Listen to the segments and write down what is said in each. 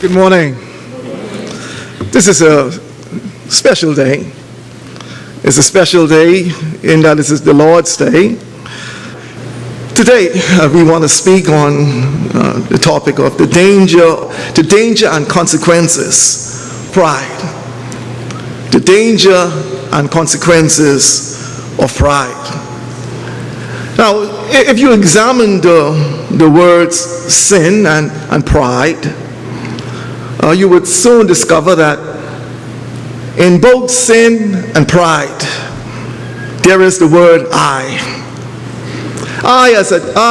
Good morning. This is a special day. It's a special day in that this is the Lord's Day. Today, we want to speak on the topic of the danger and consequences, pride. The danger and consequences of pride. Now, if you examine the words sin and pride, you would soon discover that in both sin and pride, there is the word I. I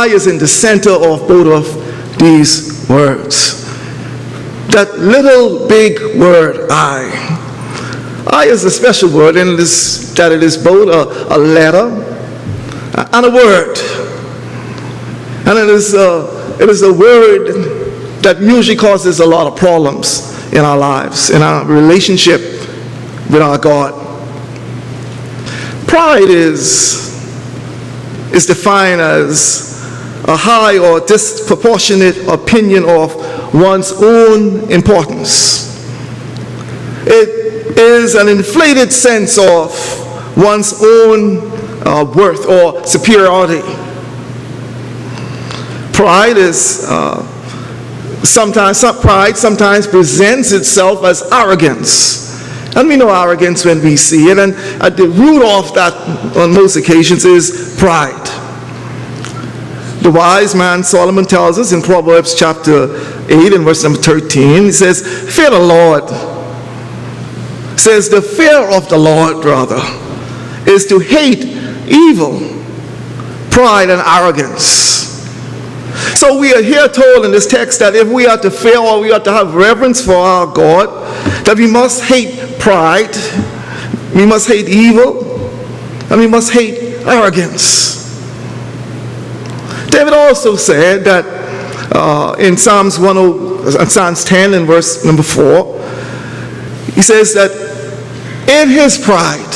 is in the center of both of these words. That little big word I. I is a special word in that it is both a letter and a word. And it is a word that usually causes a lot of problems in our lives, in our relationship with our God. Pride is defined as a high or disproportionate opinion of one's own importance. It is an inflated sense of one's own worth or superiority. Pride sometimes presents itself as arrogance. And we know arrogance when we see it, and at the root of that on most occasions is pride. The wise man Solomon tells us in Proverbs chapter 8 and verse number 13, he says, fear the Lord. Says the fear of the Lord, rather, is to hate evil, pride and arrogance. So we are here told in this text that if we are to fear or we are to have reverence for our God, that we must hate pride, we must hate evil, and we must hate arrogance. David also said that in Psalms 10 and verse number 4, he says that in his pride,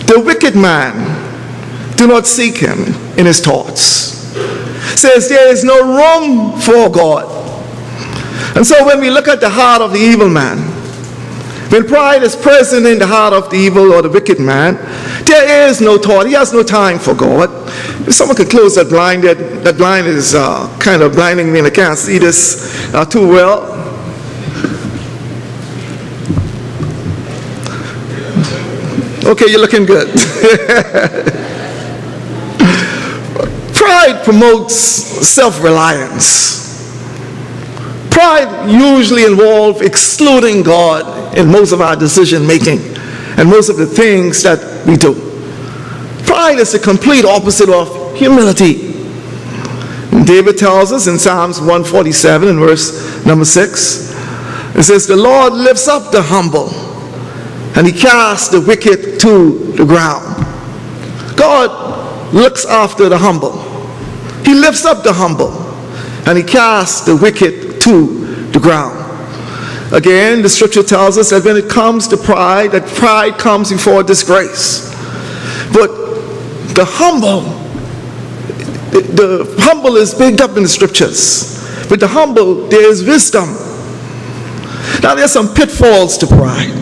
the wicked man do not seek him in his thoughts. Says there is no room for God. And so when we look at the heart of the evil man, when pride is present in the heart of the evil or the wicked man, there is no thought. He has no time for God. If someone could close that blind, that blind is kind of blinding me and I can't see this too well. Okay, you're looking good. Pride promotes self-reliance. Pride usually involves excluding God in most of our decision-making and most of the things that we do. Pride is the complete opposite of humility. And David tells us in Psalms 147 and verse number 6, it says, the Lord lifts up the humble and he casts the wicked to the ground. God looks after the humble. He lifts up the humble and he casts the wicked to the ground. Again, the scripture tells us that when it comes to pride, that pride comes before disgrace. But the humble is bigged up in the scriptures. With the humble, there is wisdom. Now, there's some pitfalls to pride.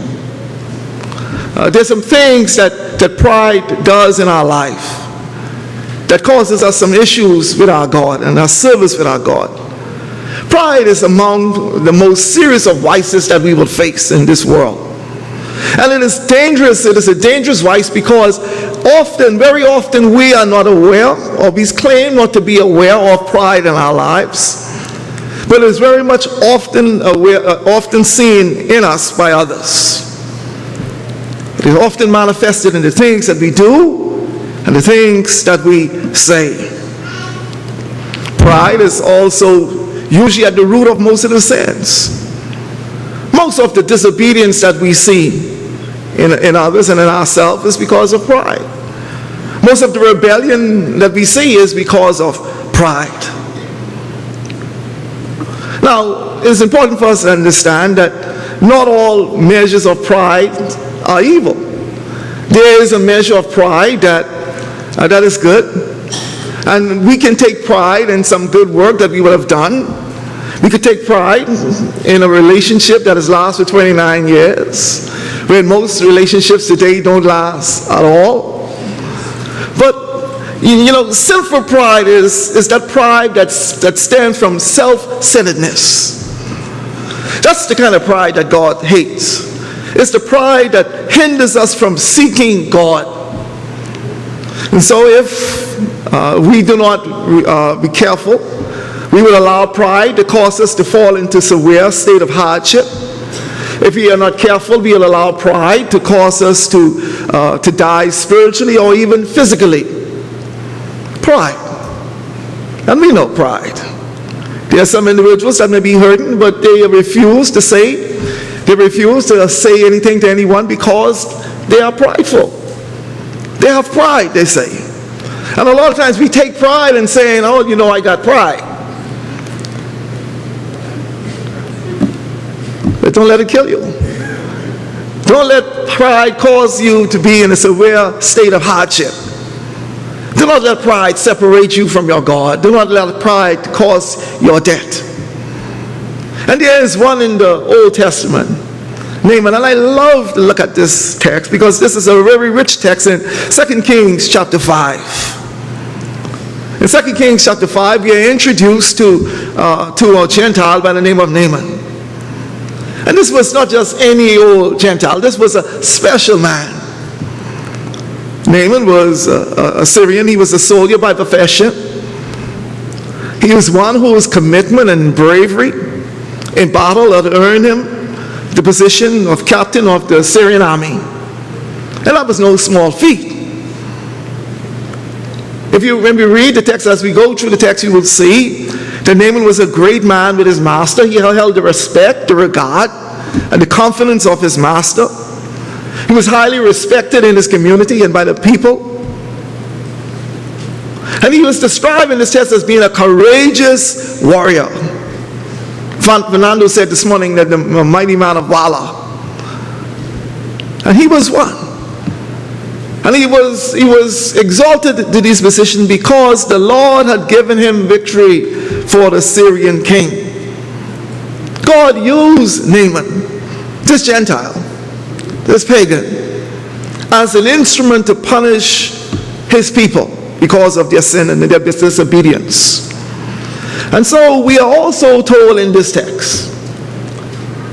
There's some things that pride does in our life that causes us some issues with our God and our service with our God. Pride is among the most serious of vices that we will face in this world. And it is dangerous. It is a dangerous vice because very often we are not aware, or we claim not to be aware of pride in our lives. But it is very much often seen in us by others. It is often manifested in the things that we do and the things that we say. Pride is also usually at the root of most of the sins. Most of the disobedience that we see in others and in ourselves is because of pride. Most of the rebellion that we see is because of pride. Now, it's important for us to understand that not all measures of pride are evil. There is a measure of pride that is good. And we can take pride in some good work that we would have done. We could take pride in a relationship that has lasted 29 years, when most relationships today don't last at all. But sinful pride is that pride that stems from self-centeredness. That's the kind of pride that God hates. It's the pride that hinders us from seeking God. And so if we do not be careful, we will allow pride to cause us to fall into severe state of hardship. If we are not careful, we will allow pride to cause us to die spiritually or even physically. Pride. And we know pride. There are some individuals that may be hurting, but they refuse to say anything to anyone because they are prideful. They have pride, they say. And a lot of times we take pride in saying, oh, I got pride. But don't let it kill you. Don't let pride cause you to be in a severe state of hardship. Do not let pride separate you from your God. Do not let pride cause your death. And there is one in the Old Testament, Naaman, and I love to look at this text because this is a very rich text in 2 Kings chapter 5. In 2 Kings chapter 5, we are introduced to a Gentile by the name of Naaman. And this was not just any old Gentile. This was a special man. Naaman was a Syrian. He was a soldier by profession. He was one whose commitment and bravery in battle had earned him the position of captain of the Syrian army. And that was no small feat. When we read the text, as we go through the text, you will see that Naaman was a great man with his master. He held the respect, the regard, and the confidence of his master. He was highly respected in his community and by the people. And he was described in this text as being a courageous warrior. Fernando said this morning that the mighty man of valor. And he was one. And he was exalted to this position because the Lord had given him victory for the Syrian king. God used Naaman, this Gentile, this pagan, as an instrument to punish his people because of their sin and their disobedience. And so we are also told in this text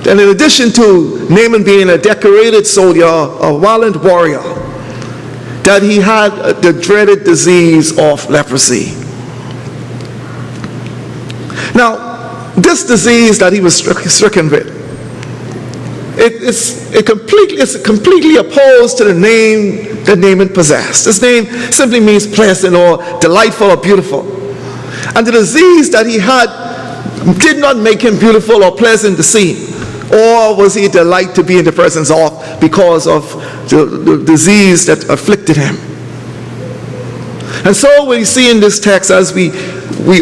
that in addition to Naaman being a decorated soldier, a valiant warrior, that he had the dreaded disease of leprosy. Now, this disease that he was stricken with, it's completely opposed to the name that Naaman possessed. This name simply means pleasant or delightful or beautiful. And the disease that he had did not make him beautiful or pleasant to see, or was he a delight to be in the presence of because of the disease that afflicted him. And so we see in this text, as we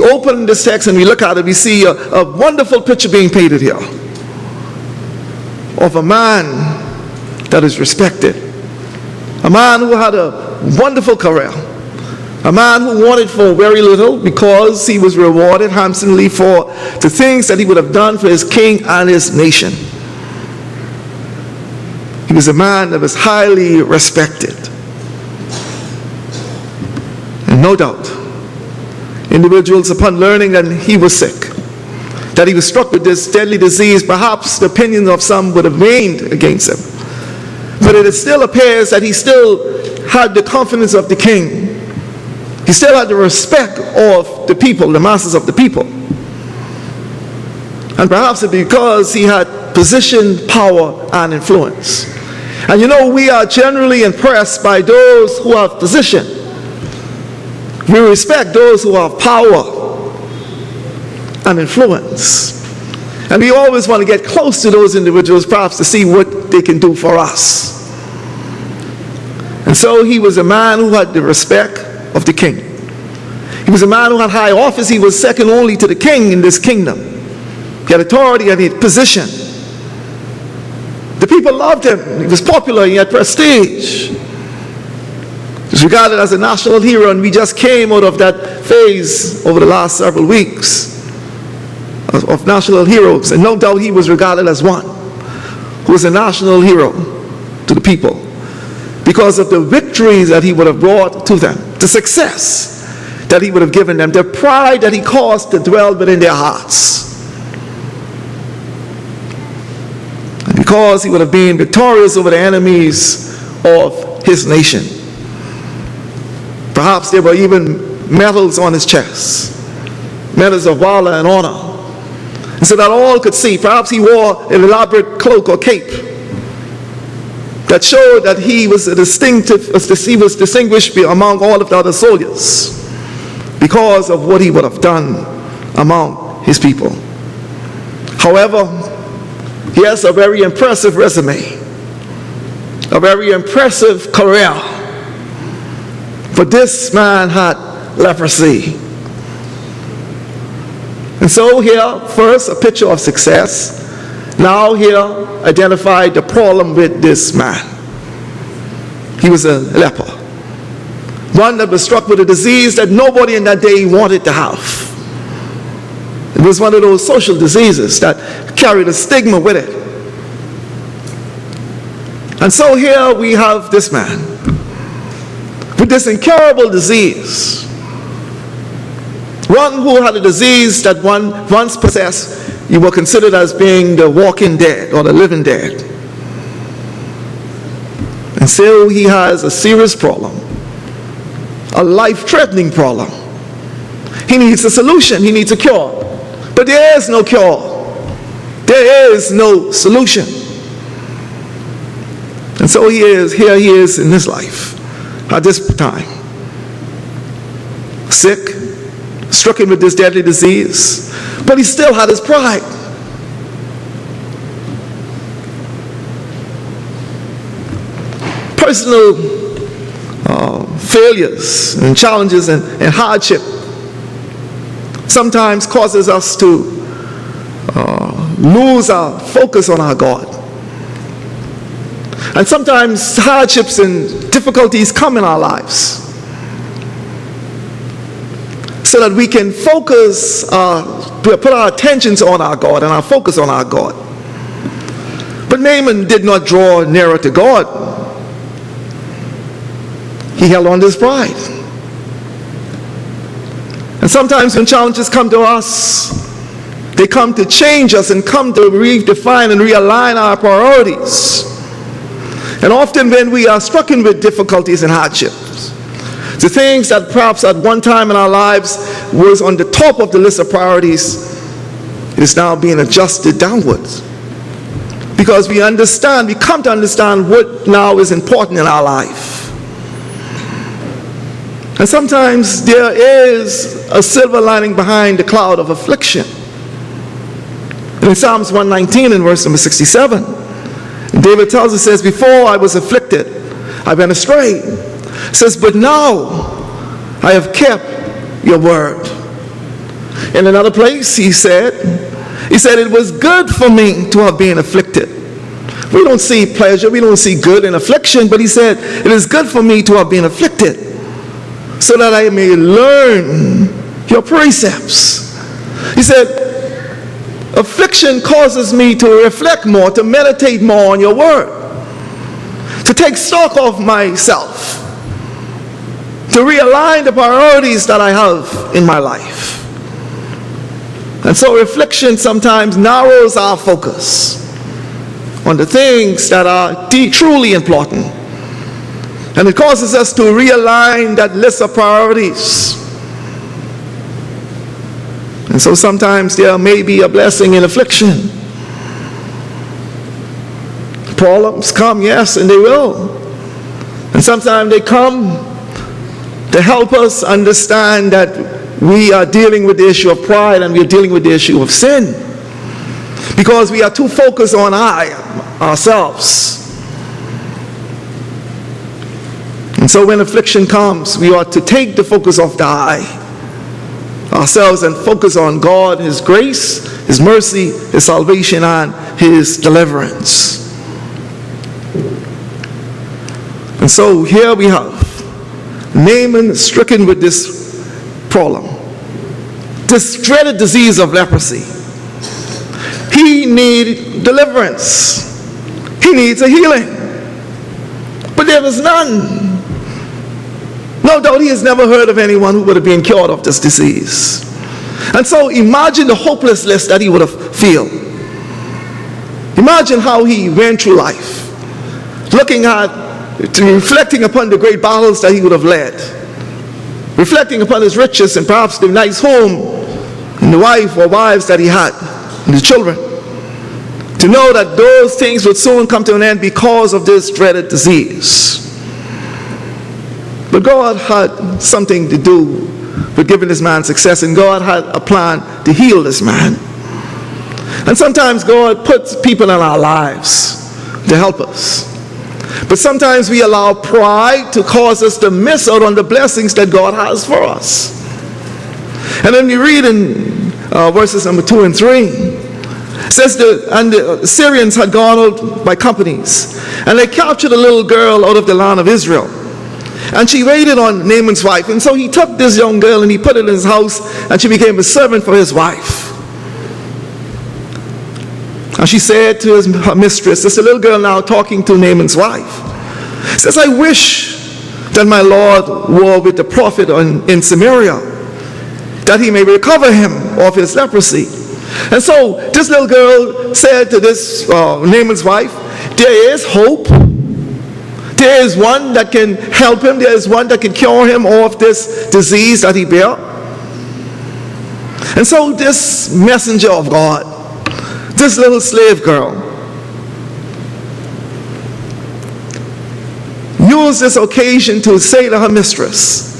open this text and we look at it, we see a wonderful picture being painted here of a man that is respected, a man who had a wonderful career, a man who wanted for very little because he was rewarded handsomely for the things that he would have done for his king and his nation. He was a man that was highly respected. And no doubt, individuals, upon learning that he was sick, that he was struck with this deadly disease, perhaps the opinion of some would have waned against him. But it still appears that he still had the confidence of the king. He still had the respect of the people, the masses of the people. And perhaps it's because he had position, power, and influence. And we are generally impressed by those who have position. We respect those who have power and influence. And we always want to get close to those individuals, perhaps to see what they can do for us. And so he was a man who had the respect of the king. He was a man who had high office. He was second only to the king in this kingdom. He had authority and he had position. The people loved him. He was popular. He had prestige. He was regarded as a national hero, and we just came out of that phase over the last several weeks. of national heroes, and no doubt he was regarded as one who was a national hero to the people because of the victories that he would have brought to them, the success that he would have given them, the pride that he caused to dwell within their hearts. And because he would have been victorious over the enemies of his nation. Perhaps there were even medals on his chest, medals of valor and honor. And so that all could see, perhaps he wore an elaborate cloak or cape that showed that he was distinguished among all of the other soldiers because of what he would have done among his people. However, he has a very impressive resume, a very impressive career. For this man had leprosy. And so here, first, a picture of success. Now here, identify the problem with this man. He was a leper. One that was struck with a disease that nobody in that day wanted to have. It was one of those social diseases that carried a stigma with it. And so here we have this man with this incurable disease. One who had a disease that one once possessed, you were considered as being the walking dead or the living dead. And so he has a serious problem, a life-threatening problem. He needs a solution, he needs a cure. But there is no cure. There is no solution. And so here he is in his life at this time. Sick, stricken with this deadly disease, but he still had his pride. Personal failures and challenges and hardship sometimes causes us to lose our focus on our God. And sometimes hardships and difficulties come in our lives so that we can focus, put our attentions on our God and our focus on our God. But Naaman did not draw nearer to God. He held on to his pride. And sometimes when challenges come to us, they come to change us and come to redefine and realign our priorities. And often when we are stricken with difficulties and hardships, the things that perhaps at one time in our lives was on the top of the list of priorities is now being adjusted downwards. Because we come to understand what now is important in our life. And sometimes there is a silver lining behind the cloud of affliction. And in Psalms 119 in verse number 67, David tells us, says, before I was afflicted, I went astray. It says, but now I have kept your word. In another place, he said, it was good for me to have been afflicted. We don't see pleasure, we don't see good in affliction, but he said, it is good for me to have been afflicted, so that I may learn your precepts. He said, affliction causes me to reflect more, to meditate more on your word, to take stock of myself, to realign the priorities that I have in my life. And so affliction sometimes narrows our focus on the things that are truly important. And it causes us to realign that list of priorities. And so sometimes there may be a blessing in affliction. Problems come, yes, and they will. And sometimes they come to help us understand that we are dealing with the issue of pride and we are dealing with the issue of sin. Because we are too focused on ourselves. And so when affliction comes, we ought to take the focus off the ourselves and focus on God, His grace, His mercy, His salvation, and His deliverance. And so here we have Naaman stricken with this problem, this dreaded disease of leprosy. he needs deliverance. He needs a healing. But there was none. No doubt he has never heard of anyone who would have been cured of this disease. And so imagine the hopelessness that he would have felt. Imagine how he went through life, reflecting upon the great battles that he would have led, reflecting upon his riches and perhaps the nice home and the wife or wives that he had and the children, to know that those things would soon come to an end because of this dreaded disease. But God had something to do with giving this man success, and God had a plan to heal this man. And sometimes God puts people in our lives to help us. But sometimes we allow pride to cause us to miss out on the blessings that God has for us. And then we read in verses number 2 and 3, it says the Syrians had gone out by companies, and they captured a little girl out of the land of Israel. And she waited on Naaman's wife. And so he took this young girl and he put it in his house, and she became a servant for his wife. And she said to her mistress, this little girl now talking to Naaman's wife, says, I wish that my Lord were with the prophet in Samaria, that he may recover him of his leprosy. And so this little girl said to this Naaman's wife, there is hope. There is one that can help him. There is one that can cure him of this disease that he bear. And so this messenger of God, this little slave girl, used this occasion to say to her mistress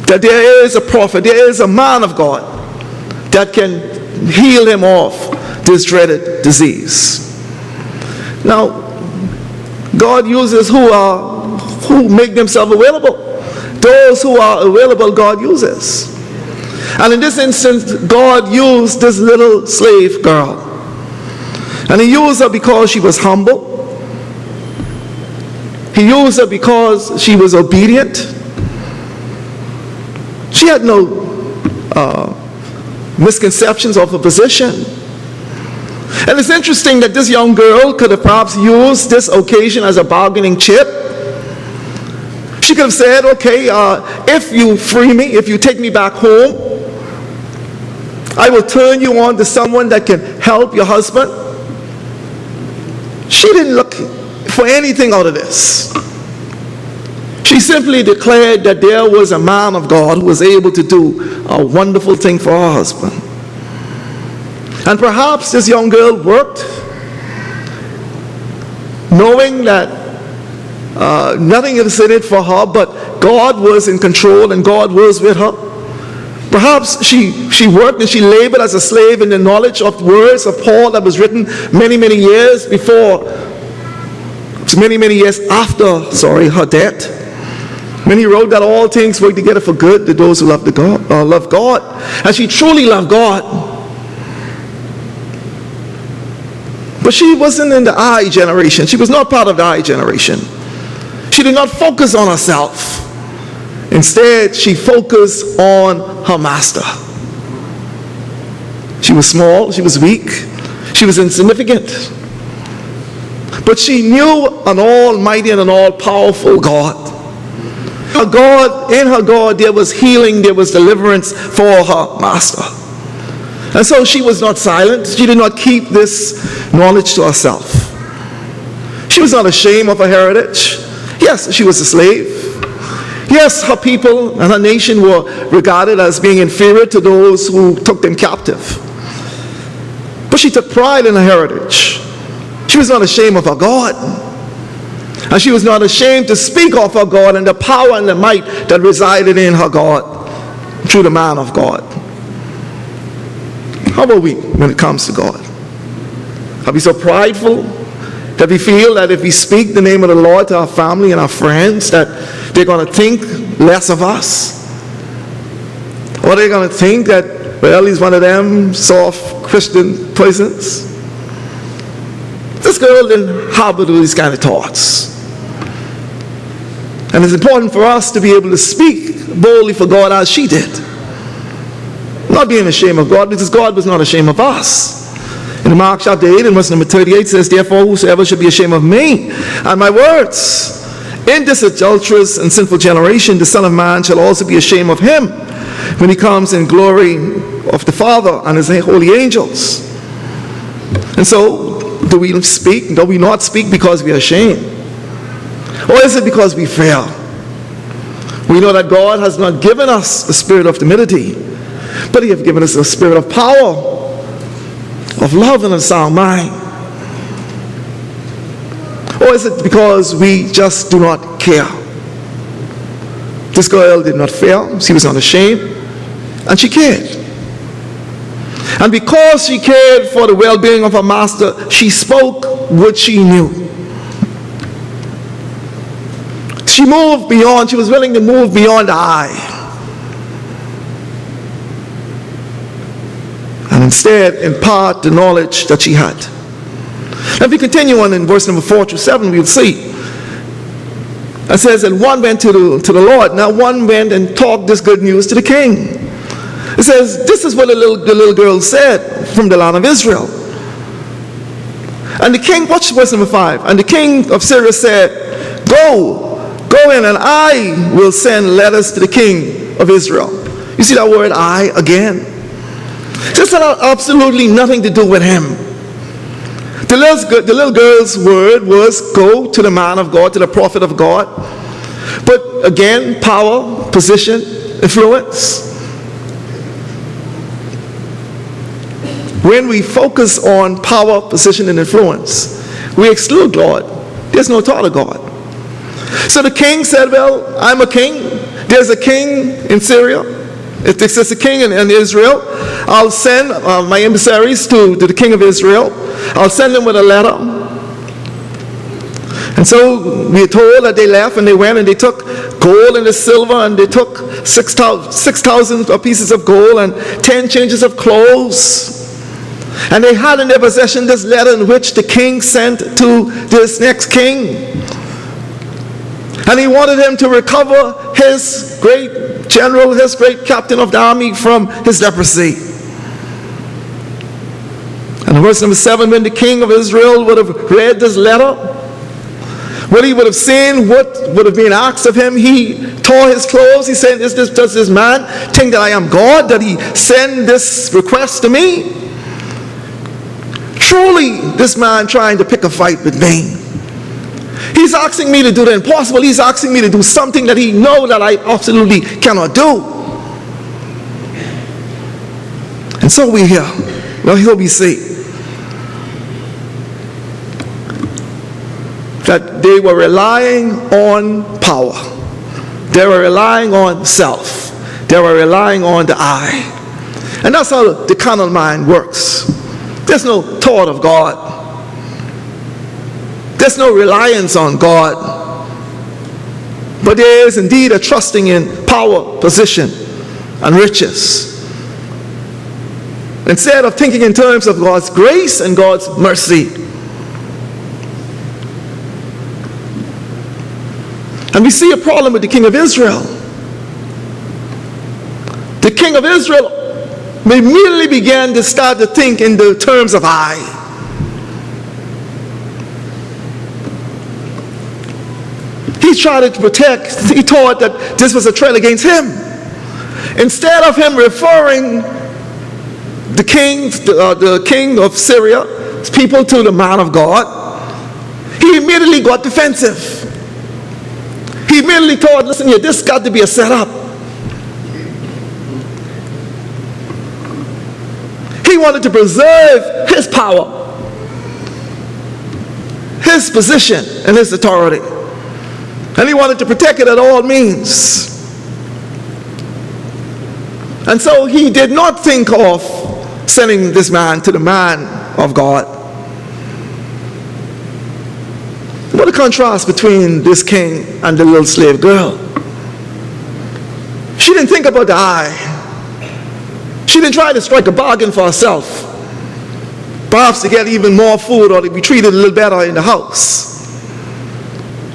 that there is a prophet, there is a man of God that can heal him of this dreaded disease. Now, God uses who make themselves available. Those who are available, God uses. And in this instance, God used this little slave girl. And he used her because she was humble. He used her because she was obedient. She had no misconceptions of her position. And it's interesting that this young girl could have perhaps used this occasion as a bargaining chip. She could have said, okay, if you free me, if you take me back home, I will turn you on to someone that can help your husband. She didn't look for anything out of this. She simply declared that there was a man of God who was able to do a wonderful thing for her husband. And perhaps this young girl worked knowing that nothing is in it for her, but God was in control and God was with her. Perhaps she worked and she labored as a slave in the knowledge of words of Paul that was written many years before, many years after, her death. When he wrote that all things work together for good to those who love God. And she truly loved God. But she wasn't in the I generation. She was not part of the I generation. She did not focus on herself. Instead, she focused on her master. She was small, she was weak, she was insignificant. But she knew an almighty and an all-powerful God. In her God, there was healing, there was deliverance for her master. And so she was not silent. She did not keep this knowledge to herself. She was not ashamed of her heritage. Yes, she was a slave. Yes, her people and her nation were regarded as being inferior to those who took them captive. But she took pride in her heritage. She was not ashamed of her God. And she was not ashamed to speak of her God and the power and the might that resided in her God through the man of God. How about we when it comes to God? Are we so prideful that we feel that if we speak the name of the Lord to our family and our friends, that they're going to think less of us? Or they're going to think that, well, he's one of them soft Christian persons? This girl didn't harbor these kind of thoughts. And it's important for us to be able to speak boldly for God as she did. Not being ashamed of God, because God was not ashamed of us. In Mark chapter 8 and verse number 38 says, therefore whosoever should be ashamed of me and my words in this adulterous and sinful generation, the Son of Man shall also be ashamed of him when he comes in glory of the Father and his holy angels. And so, do we speak? Do we not speak because we are ashamed? Or is it because we fear? We know that God has not given us a spirit of timidity, but he has given us a spirit of power, of love, and a sound mind. Or is it because we just do not care? This girl did not fear, she was not ashamed, and she cared. And because she cared for the well-being of her master, she spoke what she knew. She moved beyond, she was willing to move beyond the I. And instead impart the knowledge that she had. Now if we continue on in verse number 4 through 7, we'll see. It says, and one went to the Lord. Now one went and talked this good news to the king. It says, this is what the little girl said from the land of Israel. And the king, watch verse number 5. And the king of Syria said, go in, and I will send letters to the king of Israel. You see that word I again? This had absolutely nothing to do with him. The little girl's word was go to the man of God, to the prophet of God. But again, power, position, influence. When we focus on power, position, and influence, we exclude God. There's no thought of God. So the king said, well, I'm a king. There's a king in Syria. If there's a king in Israel, I'll send my emissaries to the king of Israel. I'll send them with a letter. And so we are told that they left and they went and they took gold and the silver, and they took 6,000 pieces of gold and 10 changes of clothes. And they had in their possession this letter in which the king sent to this next king. And he wanted him to recover his great general, his great captain of the army from his leprosy. And in verse number 7, when the king of Israel would have read this letter, when he would have seen what would have been asked of him, he tore his clothes. He said, does this man think that I am God, that he send this request to me? Truly, this man trying to pick a fight with me. He's asking me to do the impossible. He's asking me to do something that he knows that I absolutely cannot do. And so we hear, well, here we see that they were relying on power. They were relying on self. They were relying on the I. And that's how the carnal mind works. There's no thought of God. There's no reliance on God. But there is indeed a trusting in power, position, and riches. Instead of thinking in terms of God's grace and God's mercy. And we see a problem with the king of Israel. The king of Israel immediately began to start to think in the terms of I. He tried to protect, he thought that this was a trail against him. Instead of him referring the king of Syria's people to the man of God, he immediately got defensive. He immediately thought, listen here, this got to be a setup. He wanted to preserve his power, his position, and his authority. And he wanted to protect it at all means. And so he did not think of sending this man to the man of God. What a contrast between this king and the little slave girl. She didn't think about the I. She didn't try to strike a bargain for herself, perhaps to get even more food or to be treated a little better in the house.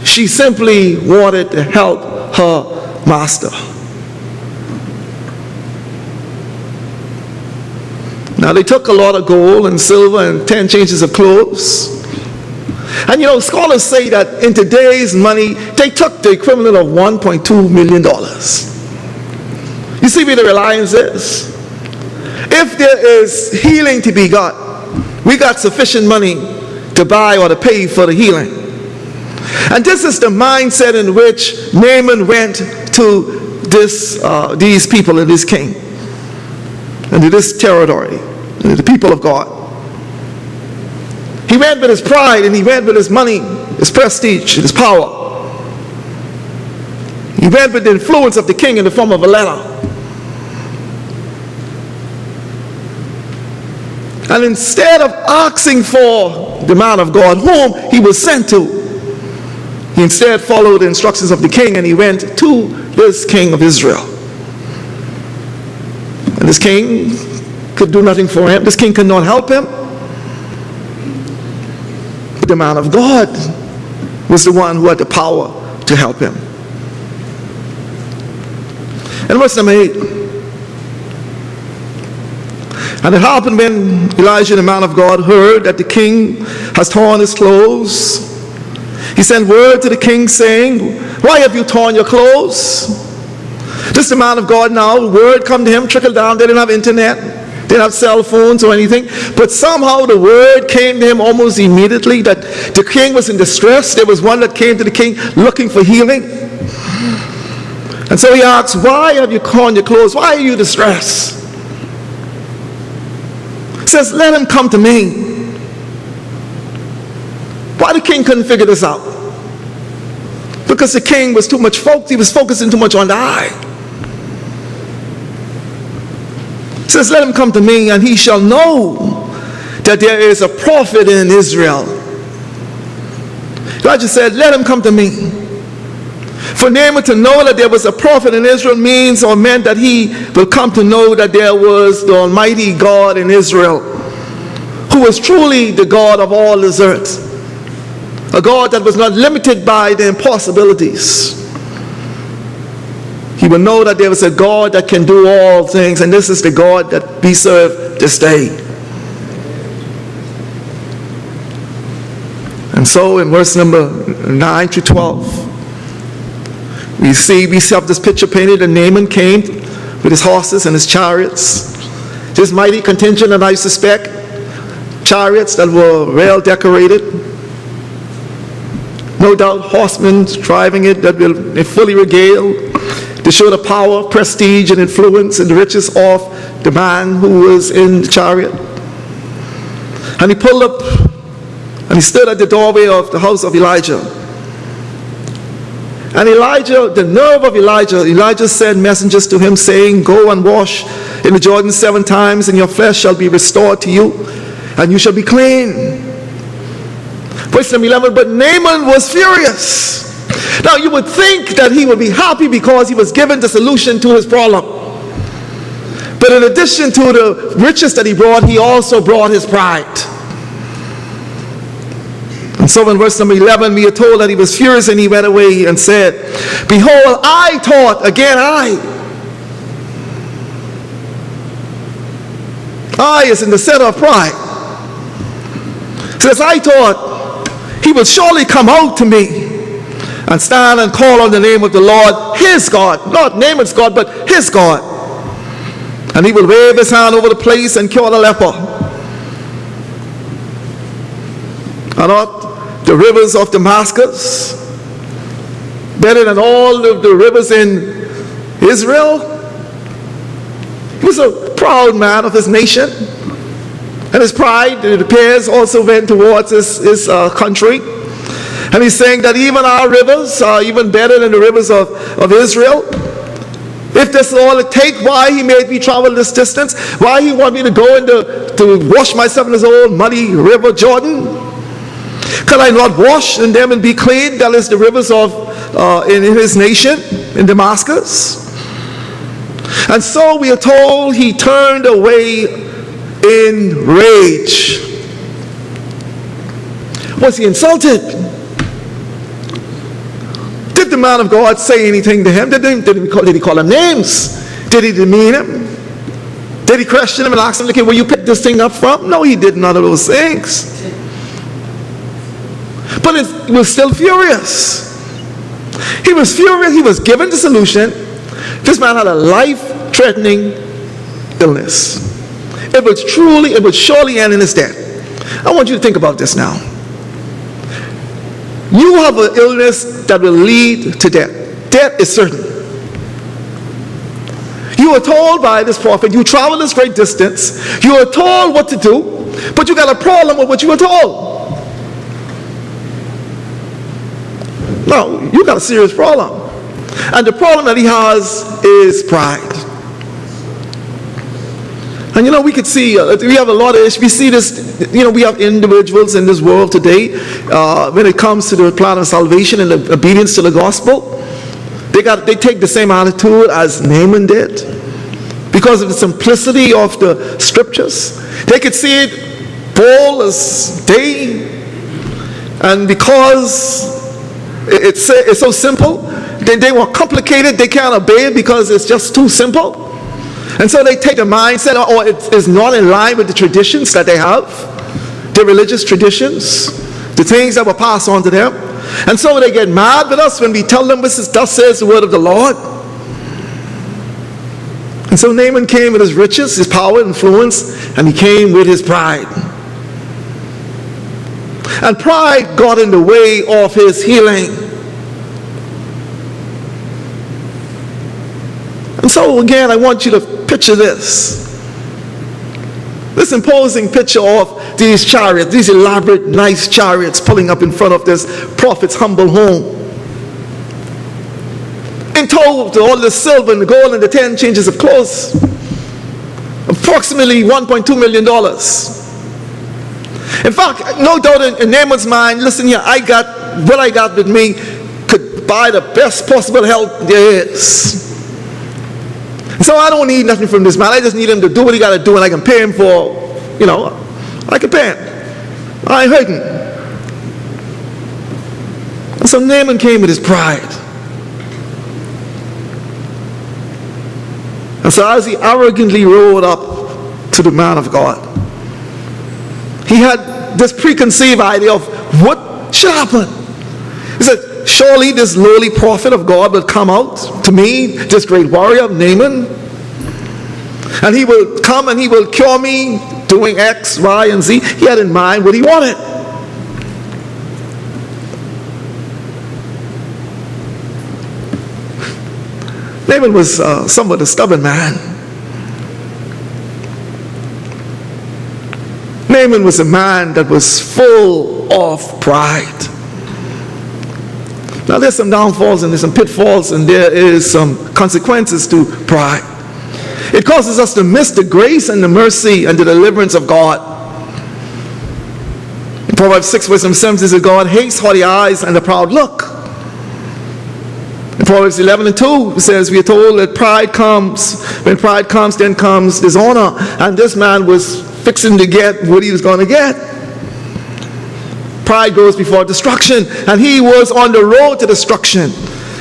She simply wanted to help her master. Now they took a lot of gold and silver and 10 changes of clothes. And scholars say that in today's money, they took the equivalent of $1.2 million. You see where the reliance is? If there is healing to be got, we got sufficient money to buy or to pay for the healing. And this is the mindset in which Naaman went to these people and this king, and to this territory, and to the people of God. He went with his pride, and he went with his money, his prestige, his power. He went with the influence of the king in the form of a letter. And instead of asking for the man of God whom he was sent to, he instead followed the instructions of the king, and he went to this king of Israel. And this king could do nothing for him. This king could not help him. But the man of God was the one who had the power to help him. And verse number 8. And it happened when Elijah, the man of God, heard that the king has torn his clothes, he sent word to the king saying, "Why have you torn your clothes?" This is the man of God now. Word come to him, trickled down. They didn't have internet. They didn't have cell phones or anything. But somehow the word came to him almost immediately that the king was in distress. There was one that came to the king looking for healing. And so he asks, "Why have you torn your clothes? Why are you distressed?" He says, "Let him come to me." Why the king couldn't figure this out? Because the king was too much focused. He was focusing too much on the eye. He says, "Let him come to me, and he shall know that there is a prophet in Israel." Elijah said, "Let him come to me." For Naaman to know that there was a prophet in Israel meant that he will come to know that there was the Almighty God in Israel, who was truly the God of all this earth. A God that was not limited by the impossibilities. He will know that there is a God that can do all things, and this is the God that we serve this day. And so in verse number 9 to 12, we have this picture painted, and Naaman came with his horses and his chariots. This mighty contingent, and I suspect chariots that were well decorated. No doubt horsemen driving it that will be fully regaled to show the power, prestige, and influence and the riches of the man who was in the chariot. And he pulled up and he stood at the doorway of the house of Elijah. And Elijah, the nerve of Elijah sent messengers to him saying, "Go and wash in the Jordan 7 times, and your flesh shall be restored to you, and you shall be clean." Verse 11, but Naaman was furious. Now you would think that he would be happy because he was given the solution to his problem. But in addition to the riches that he brought, he also brought his pride. And so in verse number 11, we are told that he was furious and he went away and said, "Behold, I thought," again I is in the center of pride. It says, "I thought he will surely come out to me and stand and call on the name of the Lord, his God," not Naaman's God, but his God, "and he will wave his hand over the place and cure the leper. Are not the rivers of Damascus better than all of the rivers in Israel?" He was a proud man of his nation, and his pride, it appears, also went towards his country. And he's saying that even our rivers are even better than the rivers of Israel. If this is all it takes, why he made me travel this distance? Why he want me to go to wash myself in this old muddy river Jordan? Can I not wash in them and be clean? That is the rivers in his nation, in Damascus. And so we are told he turned away in rage. Was he insulted? Did the man of God say anything to him? Did he call him names? Did he demean him? Did he question him and ask him, okay, where you picked this thing up from? No, he did none of those things. But he was still furious. He was furious. He was given the solution. This man had a life-threatening illness. It would surely end in his death. I want you to think about this now. You have an illness that will lead to death. Death is certain. You are told by this prophet, you travel this great distance, you are told what to do, but you got a problem with what you were told. No, you got a serious problem. And the problem that he has is pride. And we could see, we have a lot of issues. We see this, we have individuals in this world today, when it comes to the plan of salvation and the obedience to the gospel, they take the same attitude as Naaman did. Because of the simplicity of the scriptures. They could see it bold as day. And because it's so simple, they want complicated, they can't obey it because it's just too simple. And so they take a mindset, or it is not in line with the traditions that they have, their religious traditions, the things that were passed on to them. And so they get mad with us when we tell them, thus says the word of the Lord. And so Naaman came with his riches, his power, influence, and he came with his pride. And pride got in the way of his healing. And so again, I want you to picture this imposing picture of these chariots, these elaborate, nice chariots pulling up in front of this prophet's humble home. In total, all the silver and the gold and the 10 changes of clothes, approximately $1.2 million. In fact, no doubt in Naaman's mind, listen here, what I got with me could buy the best possible health there is. So I don't need nothing from this man. I just need him to do what he got to do, and I can pay him for, I can pay him. I ain't hurting. And so Naaman came with his pride. And so as he arrogantly rode up to the man of God, he had this preconceived idea of what should happen. He said, surely this lowly prophet of God will come out to me, this great warrior, Naaman, and he will come and he will cure me doing X, Y, and Z. He had in mind what he wanted. Naaman was somewhat a stubborn man. Naaman was a man that was full of pride. Now there's some downfalls and there's some pitfalls and there is some consequences to pride. It causes us to miss the grace and the mercy and the deliverance of God. In Proverbs 6 verse 7 says that God hates haughty eyes and a proud look. In Proverbs 11 and 2 says we are told that pride comes. When pride comes, then comes dishonor. And this man was fixing to get what he was going to get. Pride goes before destruction, and he was on the road to destruction,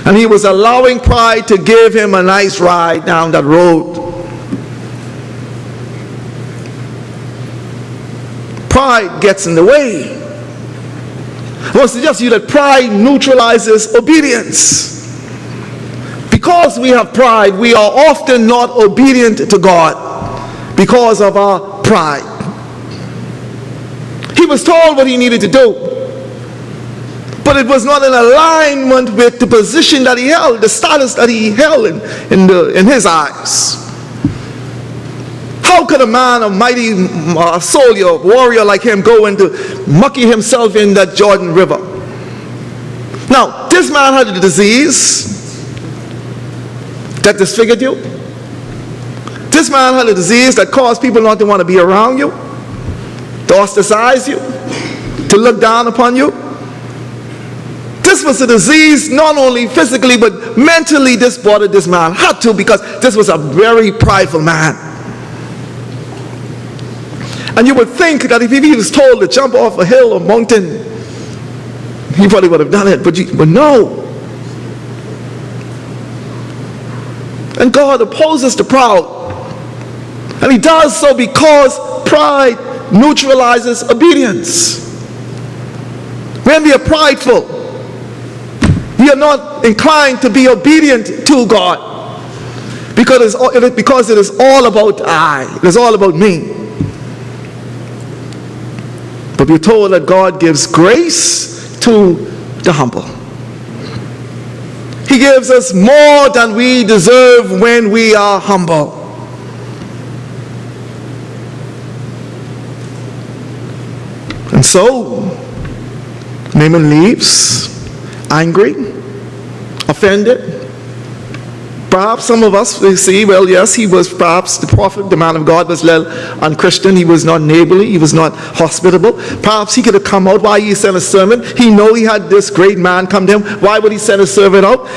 and he was allowing pride to give him a nice ride down that road. Pride gets in the way. I want to suggest to you that pride neutralizes obedience. Because we have pride, we are often not obedient to God because of our pride. He was told what he needed to do, but it was not in alignment with the position that he held, the status that he held in his eyes. How could a man, a mighty soldier, warrior like him, go into mucky himself in that Jordan River? Now, this man had a disease that disfigured you. This man had a disease that caused people not to want to be around you, to ostracize you, to look down upon you. This was a disease not only physically but mentally. This bothered this man, had to, because this was a very prideful man. And you would think that if he was told to jump off a hill or mountain, he probably would have done it, but no. And God opposes the proud And he does so because pride neutralizes obedience. When we are prideful, we are not inclined to be obedient to God because it is all about I. It is all about me. But we're told that God gives grace to the humble. He gives us more than we deserve when we are humble. And so, Naaman leaves, angry, offended. Perhaps some of us will see, well, yes, he was perhaps the prophet, the man of God was a little unchristian. He was not neighborly. He was not hospitable. Perhaps he could have come out. Why he sent a servant? He know he had this great man come to him. Why would he send a servant out?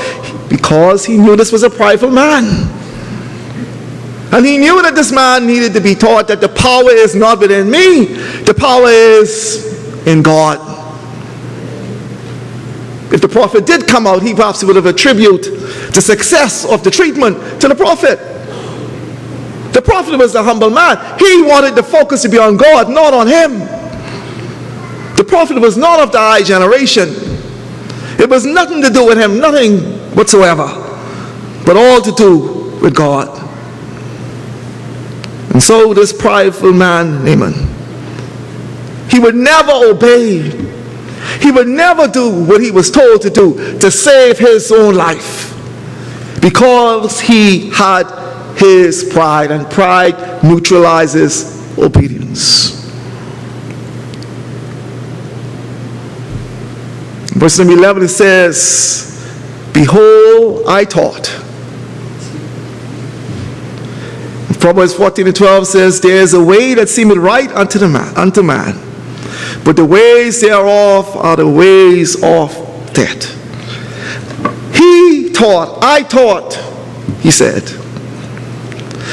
Because he knew this was a prideful man. And he knew that this man needed to be taught that the power is not within me. The power is in God. If the prophet did come out, he perhaps would have attributed the success of the treatment to the prophet. The prophet was a humble man. He wanted the focus to be on God, not on him. The prophet was not of the I generation. It was nothing to do with him, nothing whatsoever, but all to do with God. And so this prideful man, Naaman, he would never obey. He would never do what he was told to do to save his own life because he had his pride, and pride neutralizes obedience. Verse number 11, it says, "Behold, I taught." Proverbs 14:12 says, "There is a way that seemeth right unto man, but the ways thereof are the ways of death." He taught, I taught, he said.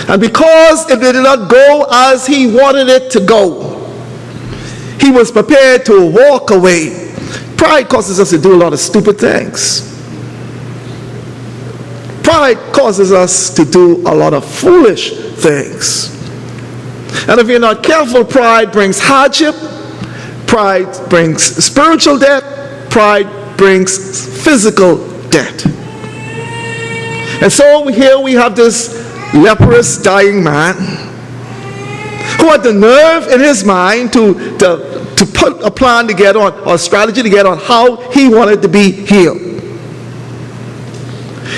And because it did not go as he wanted it to go, he was prepared to walk away. Pride causes us to do a lot of stupid things. Pride causes us to do a lot of foolish things. And if you're not careful, pride brings hardship. Pride brings spiritual death. Pride brings physical death. And so here we have this leprous, dying man who had the nerve in his mind to put a plan together on, or a strategy together on how he wanted to be healed.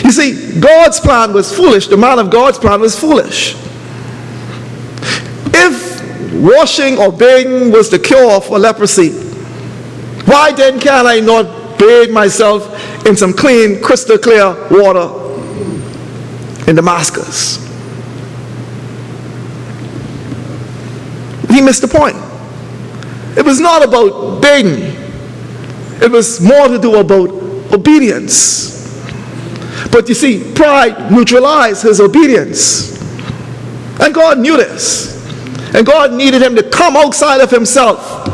You see, God's plan was foolish. The man of God's plan was foolish. If washing or bathing was the cure for leprosy, why then can I not bathe myself in some clean, crystal clear water in Damascus? He missed the point. It was not about bathing. It was more to do about obedience. But you see, pride neutralized his obedience. And God knew this. And God needed him to come outside of himself,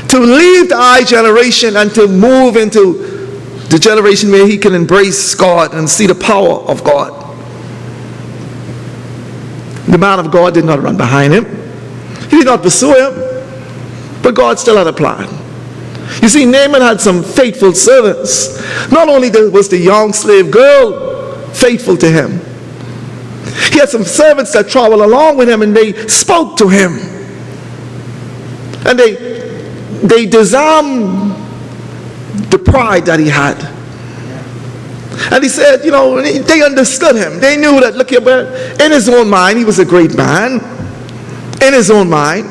to leave the I generation and to move into the generation where he can embrace God and see the power of God. The man of God did not run behind him. He did not pursue him. But God still had a plan. You see, Naaman had some faithful servants. Not only was the young slave girl faithful to him, he had some servants that traveled along with him, and they spoke to him. And they disarmed the pride that he had. And he said, you know, they understood him. They knew that, look here, in his own mind, he was a great man. In his own mind.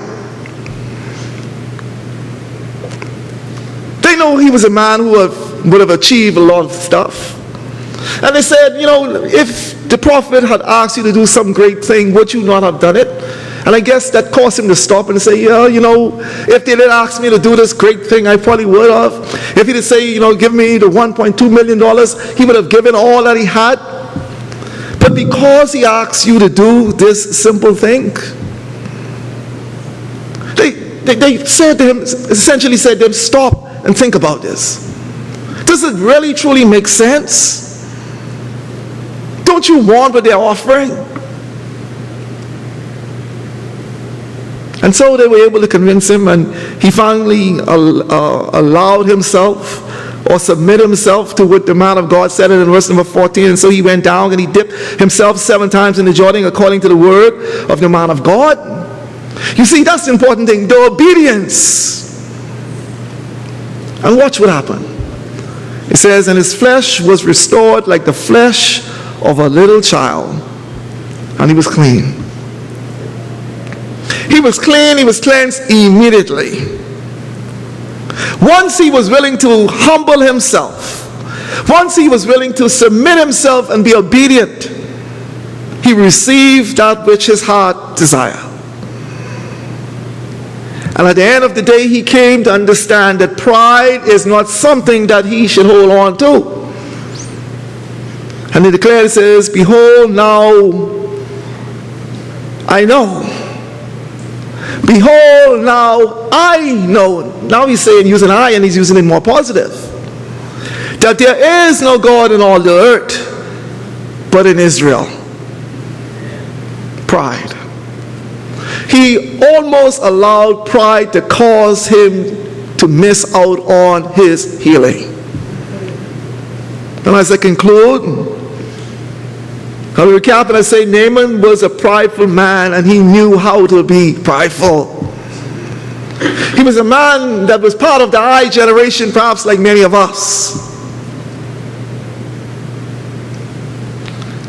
They know he was a man who would have achieved a lot of stuff. And they said, you know, if the prophet had asked you to do some great thing, would you not have done it? And I guess that caused him to stop and say, yeah, you know, if they did ask me to do this great thing, I probably would have. If he did say, you know, give me the $1.2 million, he would have given all that he had. But because he asked you to do this simple thing, they said to him, essentially said to him, stop and think about this. Does it really truly make sense? Don't you want what they're offering? And so they were able to convince him, and he finally allowed himself or submit himself to what the man of God said in verse number 14. And so he went down and he dipped himself 7 times in the Jordan according to the word of the man of God. You see, that's the important thing, the obedience. And watch what happened. It says, and his flesh was restored like the flesh of a little child, and he was clean. He was clean, he was cleansed immediately. Once he was willing to humble himself, once he was willing to submit himself and be obedient, he received that which his heart desired. And at the end of the day, he came to understand that pride is not something that he should hold on to. And he declared, it says, behold, now I know. Behold, now I know. Now he's saying, using I, and he's using it more positive. That there is no God in all the earth, but in Israel. Pride. He almost allowed pride to cause him to miss out on his healing. And as I conclude, I'll recap and I say Naaman was a prideful man, and he knew how to be prideful. He was a man that was part of the I generation, perhaps like many of us.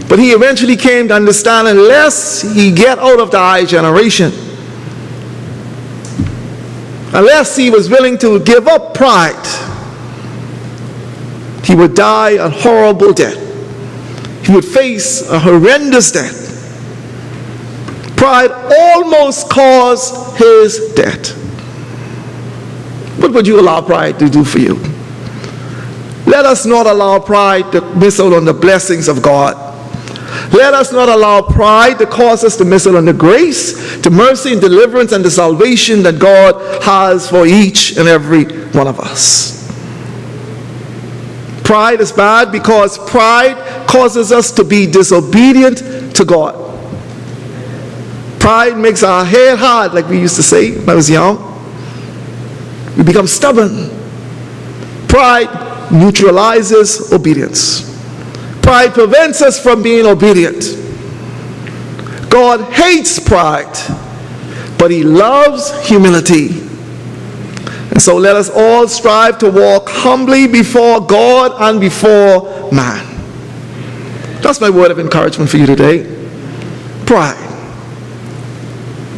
But he eventually came to understand, unless he get out of the I generation, unless he was willing to give up pride, he would die a horrible death. He would face a horrendous death. Pride almost caused his death. What would you allow pride to do for you? Let us not allow pride to miss out on the blessings of God. Let us not allow pride to cause us to miss out on the grace, the mercy and deliverance and the salvation that God has for each and every one of us. Pride is bad because pride causes us to be disobedient to God. Pride makes our head hard, like we used to say when I was young. We become stubborn. Pride neutralizes obedience. Pride prevents us from being obedient. God hates pride, but he loves humility. And so let us all strive to walk humbly before God and before man. That's my word of encouragement for you today. Pride.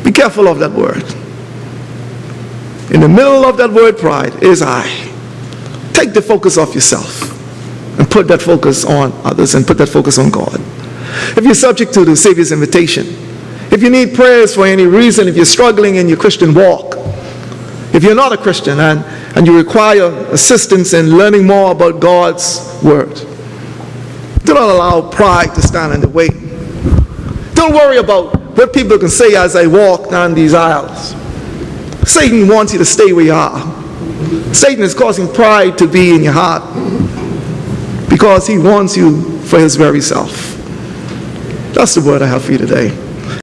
Be careful of that word. In the middle of that word, pride, is I. Take the focus off yourself and put that focus on others and put that focus on God. If you're subject to the Savior's invitation, if you need prayers for any reason, if you're struggling in your Christian walk, if you're not a Christian and you require assistance in learning more about God's Word, do not allow pride to stand in the way. Don't worry about what people can say as I walk down these aisles. Satan wants you to stay where you are. Satan is causing pride to be in your heart because he wants you for his very self. That's the word I have for you today.